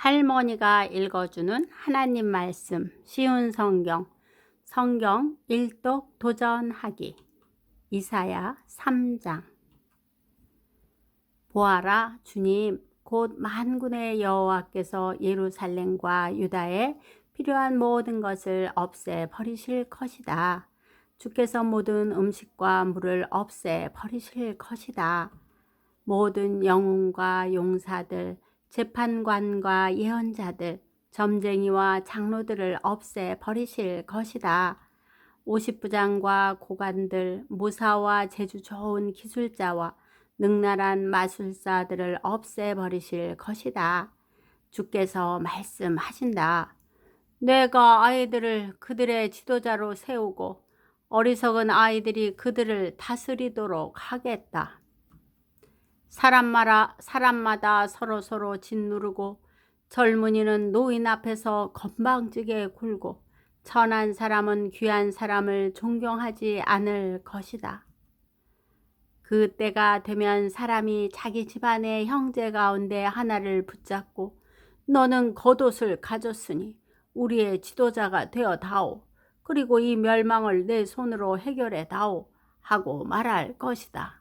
할머니가 읽어주는 하나님 말씀, 쉬운 성경 일독 도전하기. 이사야 3장. 보아라, 주님, 곧 만군의 여호와께서 예루살렘과 유다에 필요한 모든 것을 없애 버리실 것이다. 주께서 모든 음식과 물을 없애 버리실 것이다. 모든 영웅과 용사들, 재판관과 예언자들, 점쟁이와 장로들을 없애 버리실 것이다. 50부장과 고관들, 모사와 재주 좋은 기술자와 능랄한 마술사들을 없애 버리실 것이다. 주께서 말씀하신다. 내가 아이들을 그들의 지도자로 세우고 어리석은 아이들이 그들을 다스리도록 하겠다. 사람마다 서로 짓누르고 젊은이는 노인 앞에서 건방지게 굴고 천한 사람은 귀한 사람을 존경하지 않을 것이다. 그 때가 되면 사람이 자기 집안의 형제 가운데 하나를 붙잡고 너는 겉옷을 가졌으니 우리의 지도자가 되어 다오. 그리고 이 멸망을 내 손으로 해결해 다오 하고 말할 것이다.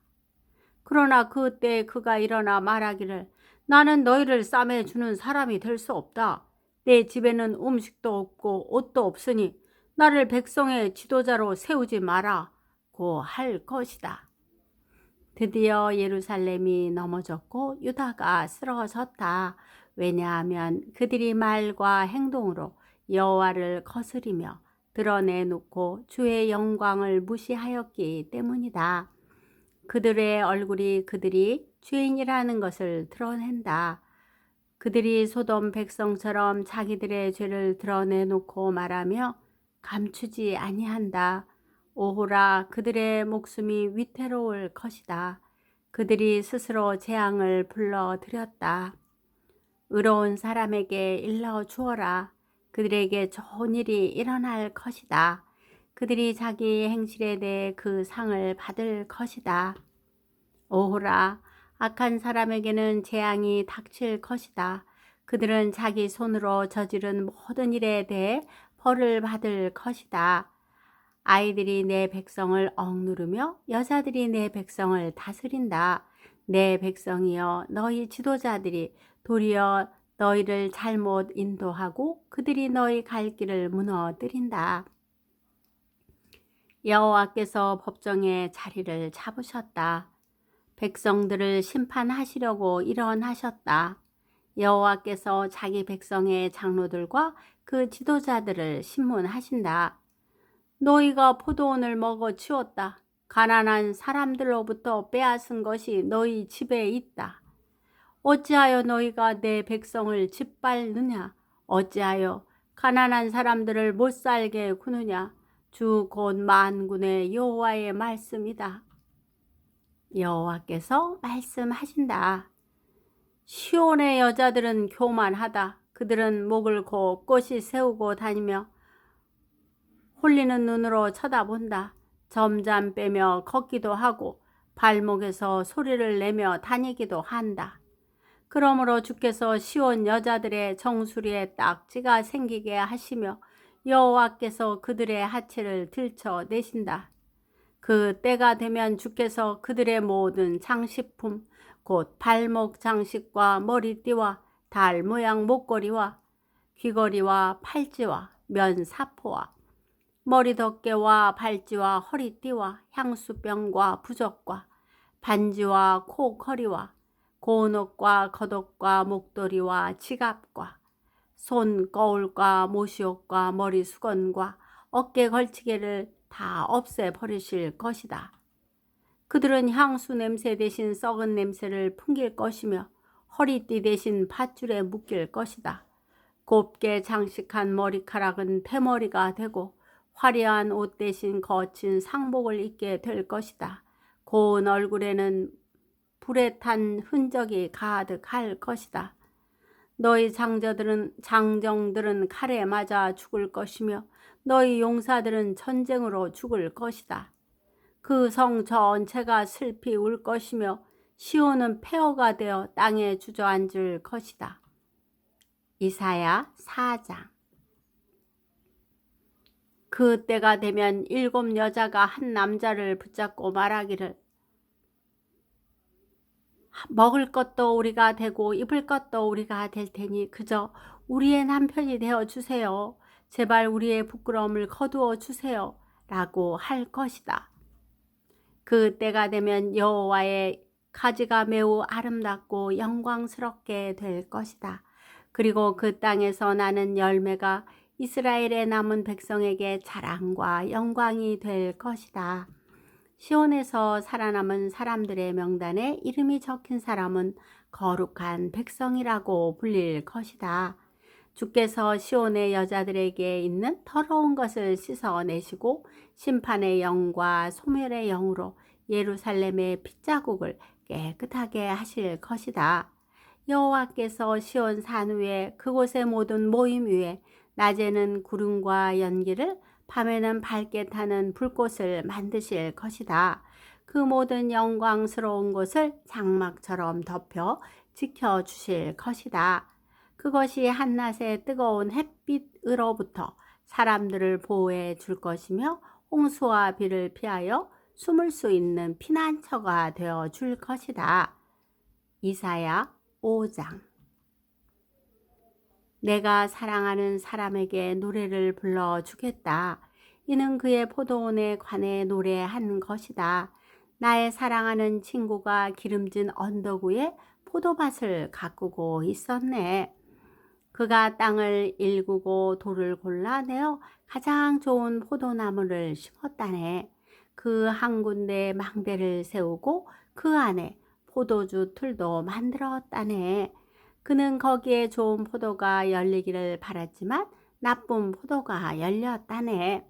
그러나 그때 그가 일어나 말하기를 나는 너희를 싸매주는 사람이 될 수 없다. 내 집에는 음식도 없고 옷도 없으니 나를 백성의 지도자로 세우지 마라고 할 것이다. 드디어 예루살렘이 넘어졌고 유다가 쓰러졌다. 왜냐하면 그들이 말과 행동으로 여호와를 거스리며 드러내놓고 주의 영광을 무시하였기 때문이다. 그들의 얼굴이 그들이 죄인이라는 것을 드러낸다. 그들이 소돔 백성처럼 자기들의 죄를 드러내놓고 말하며 감추지 아니한다. 오호라, 그들의 목숨이 위태로울 것이다. 그들이 스스로 재앙을 불러들였다. 의로운 사람에게 일러 주어라. 그들에게 좋은 일이 일어날 것이다. 그들이 자기 행실에 대해 그 상을 받을 것이다. 오호라, 악한 사람에게는 재앙이 닥칠 것이다. 그들은 자기 손으로 저지른 모든 일에 대해 벌을 받을 것이다. 아이들이 내 백성을 억누르며 여자들이 내 백성을 다스린다. 내 백성이여, 너희 지도자들이 도리어 너희를 잘못 인도하고 그들이 너희 갈 길을 무너뜨린다. 여호와께서 법정에 자리를 잡으셨다. 백성들을 심판하시려고 일어나셨다. 여호와께서 자기 백성의 장로들과 그 지도자들을 심문하신다. 너희가 포도원을 먹어 치웠다. 가난한 사람들로부터 빼앗은 것이 너희 집에 있다. 어찌하여 너희가 내 백성을 짓밟느냐? 어찌하여 가난한 사람들을 못살게 구느냐? 주 곧 만군의 여호와의 말씀이다. 여호와께서 말씀하신다. 시온의 여자들은 교만하다. 그들은 목을 곧곳이 세우고 다니며 홀리는 눈으로 쳐다본다. 점잠 빼며 걷기도 하고 발목에서 소리를 내며 다니기도 한다. 그러므로 주께서 시온 여자들의 정수리에 딱지가 생기게 하시며 여호와께서 그들의 하체를 들쳐내신다. 그 때가 되면 주께서 그들의 모든 장식품, 곧 발목 장식과 머리띠와 달 모양 목걸이와 귀걸이와 팔찌와 면사포와 머리덮개와 발찌와 허리띠와 향수병과 부적과 반지와 코걸이와 고운옷과 겉옷과 목도리와 지갑과 손 거울과 모시옷과 머리 수건과 어깨 걸치개를 다 없애 버리실 것이다. 그들은 향수 냄새 대신 썩은 냄새를 풍길 것이며 허리띠 대신 밧줄에 묶일 것이다. 곱게 장식한 머리카락은 대머리가 되고 화려한 옷 대신 거친 상복을 입게 될 것이다. 고운 얼굴에는 불에 탄 흔적이 가득할 것이다. 너희 장정들은 칼에 맞아 죽을 것이며 너희 용사들은 전쟁으로 죽을 것이다. 그 성 전체가 슬피 울 것이며 시온은 폐허가 되어 땅에 주저앉을 것이다. 이사야 4장. 그 때가 되면 7 여자가 한 남자를 붙잡고 말하기를, 먹을 것도 우리가 되고 입을 것도 우리가 될 테니 그저 우리의 남편이 되어 주세요. 제발 우리의 부끄러움을 거두어 주세요. 라고 할 것이다. 그 때가 되면 여호와의 가지가 매우 아름답고 영광스럽게 될 것이다. 그리고 그 땅에서 나는 열매가 이스라엘의 남은 백성에게 자랑과 영광이 될 것이다. 시온에서 살아남은 사람들의 명단에 이름이 적힌 사람은 거룩한 백성이라고 불릴 것이다. 주께서 시온의 여자들에게 있는 더러운 것을 씻어내시고 심판의 영과 소멸의 영으로 예루살렘의 핏자국을 깨끗하게 하실 것이다. 여호와께서 시온 산 위에 그곳의 모든 모임 위에 낮에는 구름과 연기를 밤에는 밝게 타는 불꽃을 만드실 것이다. 그 모든 영광스러운 곳을 장막처럼 덮여 지켜주실 것이다. 그것이 한낮의 뜨거운 햇빛으로부터 사람들을 보호해 줄 것이며 홍수와 비를 피하여 숨을 수 있는 피난처가 되어 줄 것이다. 이사야 5장. 내가 사랑하는 사람에게 노래를 불러주겠다. 이는 그의 포도원에 관해 노래한 것이다. 나의 사랑하는 친구가 기름진 언덕 위에 포도밭을 가꾸고 있었네. 그가 땅을 일구고 돌을 골라내어 가장 좋은 포도나무를 심었다네. 그 한 군데 망대를 세우고 그 안에 포도주 틀도 만들었다네. 그는 거기에 좋은 포도가 열리기를 바랐지만 나쁜 포도가 열렸다네.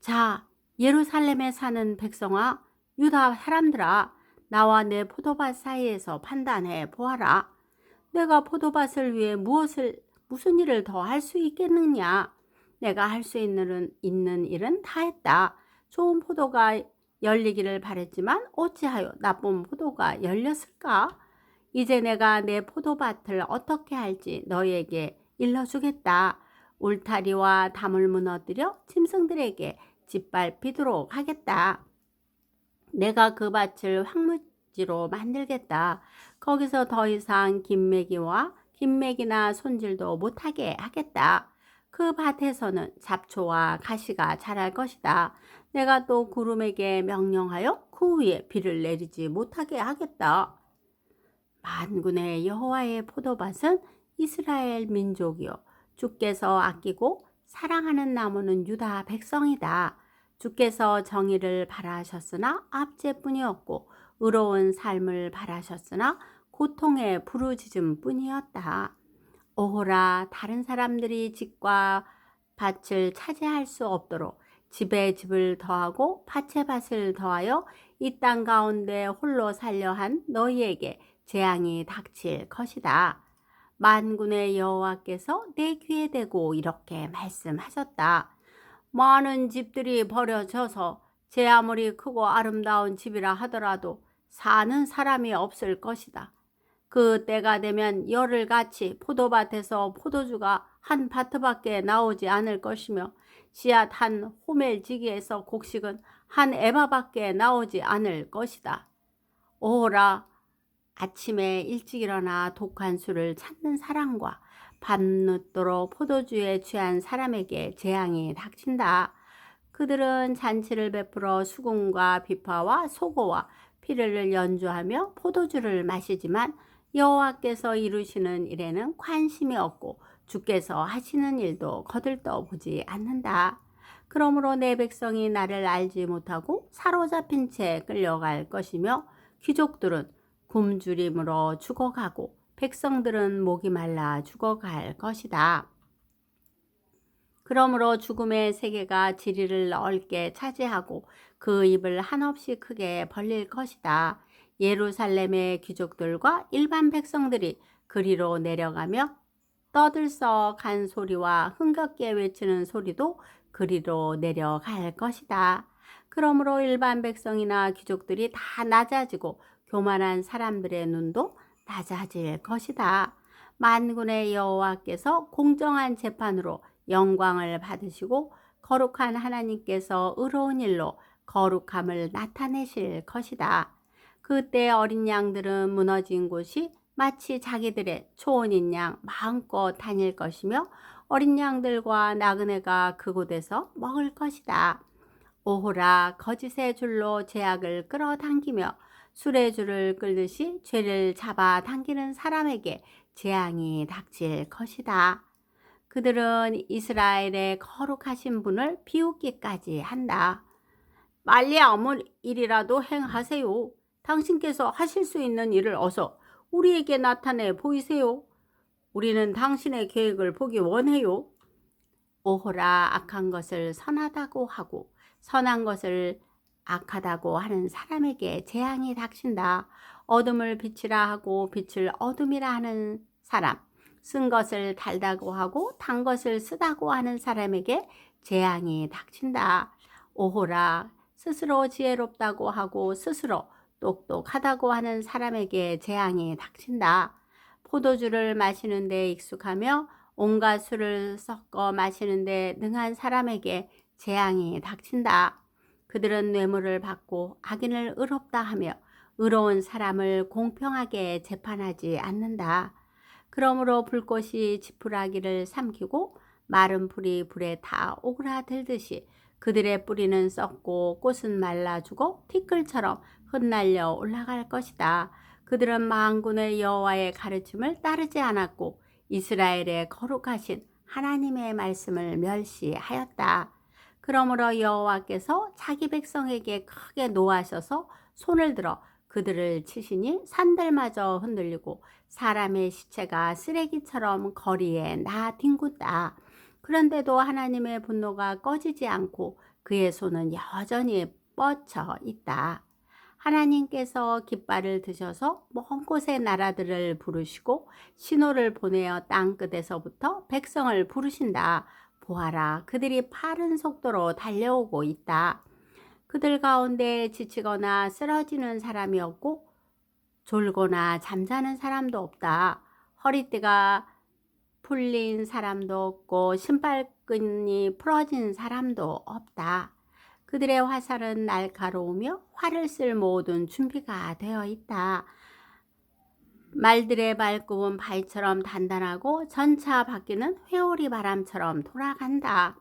자, 예루살렘에 사는 백성아, 유다 사람들아, 나와 내 포도밭 사이에서 판단해 보아라. 내가 포도밭을 위해 무슨 일을 더 할 수 있겠느냐? 내가 할 수 있는 일은 다 했다. 좋은 포도가 열리기를 바랬지만 어찌하여 나쁜 포도가 열렸을까? 이제 내가 내 포도밭을 어떻게 할지 너희에게 일러주겠다. 울타리와 담을 무너뜨려 짐승들에게 짓밟히도록 하겠다. 내가 그 밭을 황무지로 만들겠다. 거기서 더 이상 김매기나 손질도 못하게 하겠다. 그 밭에서는 잡초와 가시가 자랄 것이다. 내가 또 구름에게 명령하여 그 위에 비를 내리지 못하게 하겠다. 만군의 여호와의 포도밭은 이스라엘 민족이요 주께서 아끼고 사랑하는 나무는 유다 백성이다. 주께서 정의를 바라셨으나 압제뿐이었고 의로운 삶을 바라셨으나 고통의 부르짖음 뿐이었다. 오호라, 다른 사람들이 집과 밭을 차지할 수 없도록 집에 집을 더하고 밭에 밭을 더하여 이 땅 가운데 홀로 살려 한 너희에게 재앙이 닥칠 것이다. 만군의 여호와께서 내 귀에 대고 이렇게 말씀하셨다. 많은 집들이 버려져서 제 아무리 크고 아름다운 집이라 하더라도 사는 사람이 없을 것이다. 그 때가 되면 열흘같이 포도밭에서 포도주가 한 바트밖에 나오지 않을 것이며 씨앗 한 호멜지기에서 곡식은 한 에바밖에 나오지 않을 것이다. 오호라, 아침에 일찍 일어나 독한 술을 찾는 사람과 밤늦도록 포도주에 취한 사람에게 재앙이 닥친다. 그들은 잔치를 베풀어 수금과 비파와 소고와 피레를 연주하며 포도주를 마시지만 여호와께서 이루시는 일에는 관심이 없고 주께서 하시는 일도 거들떠 보지 않는다. 그러므로 내 백성이 나를 알지 못하고 사로잡힌 채 끌려갈 것이며 귀족들은 굶주림으로 죽어가고 백성들은 목이 말라 죽어갈 것이다. 그러므로 죽음의 세계가 지리를 넓게 차지하고 그 입을 한없이 크게 벌릴 것이다. 예루살렘의 귀족들과 일반 백성들이 그리로 내려가며 떠들썩한 소리와 흥겹게 외치는 소리도 그리로 내려갈 것이다. 그러므로 일반 백성이나 귀족들이 다 낮아지고 교만한 사람들의 눈도 낮아질 것이다. 만군의 여호와께서 공정한 재판으로 영광을 받으시고 거룩한 하나님께서 의로운 일로 거룩함을 나타내실 것이다. 그때 어린 양들은 무너진 곳이 마치 자기들의 초원인 양 마음껏 다닐 것이며 어린 양들과 나그네가 그곳에서 먹을 것이다. 오호라, 거짓의 줄로 죄악을 끌어당기며 술의 줄을 끌듯이 죄를 잡아 당기는 사람에게 재앙이 닥칠 것이다. 그들은 이스라엘의 거룩하신 분을 비웃기까지 한다. 빨리 아무 일이라도 행하세요. 당신께서 하실 수 있는 일을 어서 우리에게 나타내 보이세요. 우리는 당신의 계획을 보기 원해요. 오호라, 악한 것을 선하다고 하고 선한 것을 악하다고 하는 사람에게 재앙이 닥친다. 어둠을 빛이라 하고 빛을 어둠이라 하는 사람, 쓴 것을 달다고 하고 단 것을 쓰다고 하는 사람에게 재앙이 닥친다. 오호라, 스스로 지혜롭다고 하고 스스로 똑똑하다고 하는 사람에게 재앙이 닥친다. 포도주를 마시는 데 익숙하며 온갖 술을 섞어 마시는 데 능한 사람에게 재앙이 닥친다. 그들은 뇌물을 받고 악인을 의롭다 하며 의로운 사람을 공평하게 재판하지 않는다. 그러므로 불꽃이 지푸라기를 삼키고 마른 풀이 불에 다 오그라들듯이 그들의 뿌리는 썩고 꽃은 말라 죽어 티끌처럼 흩날려 올라갈 것이다. 그들은 만군의 여호와의 가르침을 따르지 않았고 이스라엘의 거룩하신 하나님의 말씀을 멸시하였다. 그러므로 여호와께서 자기 백성에게 크게 노하셔서 손을 들어 그들을 치시니 산들마저 흔들리고 사람의 시체가 쓰레기처럼 거리에 나뒹군다. 그런데도 하나님의 분노가 꺼지지 않고 그의 손은 여전히 뻗쳐 있다. 하나님께서 깃발을 드셔서 먼 곳의 나라들을 부르시고 신호를 보내어 땅끝에서부터 백성을 부르신다. 보아라, 그들이 빠른 속도로 달려오고 있다. 그들 가운데 지치거나 쓰러지는 사람이 없고 졸거나 잠자는 사람도 없다. 허리띠가 풀린 사람도 없고 신발끈이 풀어진 사람도 없다. 그들의 화살은 날카로우며 활을 쓸 모든 준비가 되어 있다. 말들의 발굽은 바위처럼 단단하고 전차 바퀴는 회오리 바람처럼 돌아간다.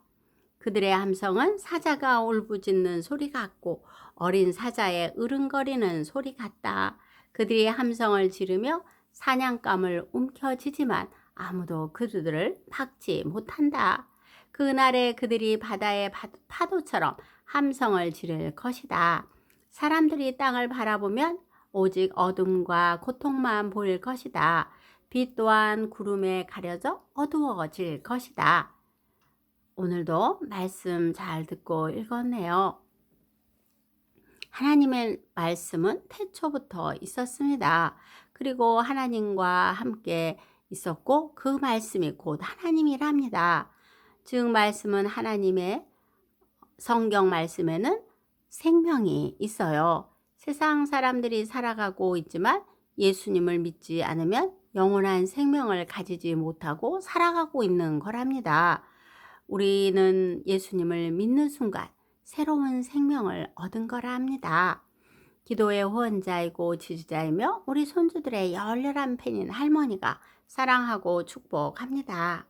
그들의 함성은 사자가 울부짖는 소리 같고 어린 사자의 으릉거리는 소리 같다. 그들이 함성을 지르며 사냥감을 움켜쥐지만 아무도 그들을 막지 못한다. 그날에 그들이 바다의 파도처럼 함성을 지를 것이다. 사람들이 땅을 바라보면 오직 어둠과 고통만 보일 것이다. 빛 또한 구름에 가려져 어두워질 것이다. 오늘도 말씀 잘 듣고 읽었네요. 하나님의 말씀은 태초부터 있었습니다. 그리고 하나님과 함께 있었고 그 말씀이 곧 하나님이랍니다. 즉 말씀은 하나님의 성경 말씀에는 생명이 있어요. 세상 사람들이 살아가고 있지만 예수님을 믿지 않으면 영원한 생명을 가지지 못하고 살아가고 있는 거랍니다. 우리는 예수님을 믿는 순간 새로운 생명을 얻은 거라 합니다. 기도의 후원자이고 지지자이며 우리 손주들의 열렬한 팬인 할머니가 사랑하고 축복합니다.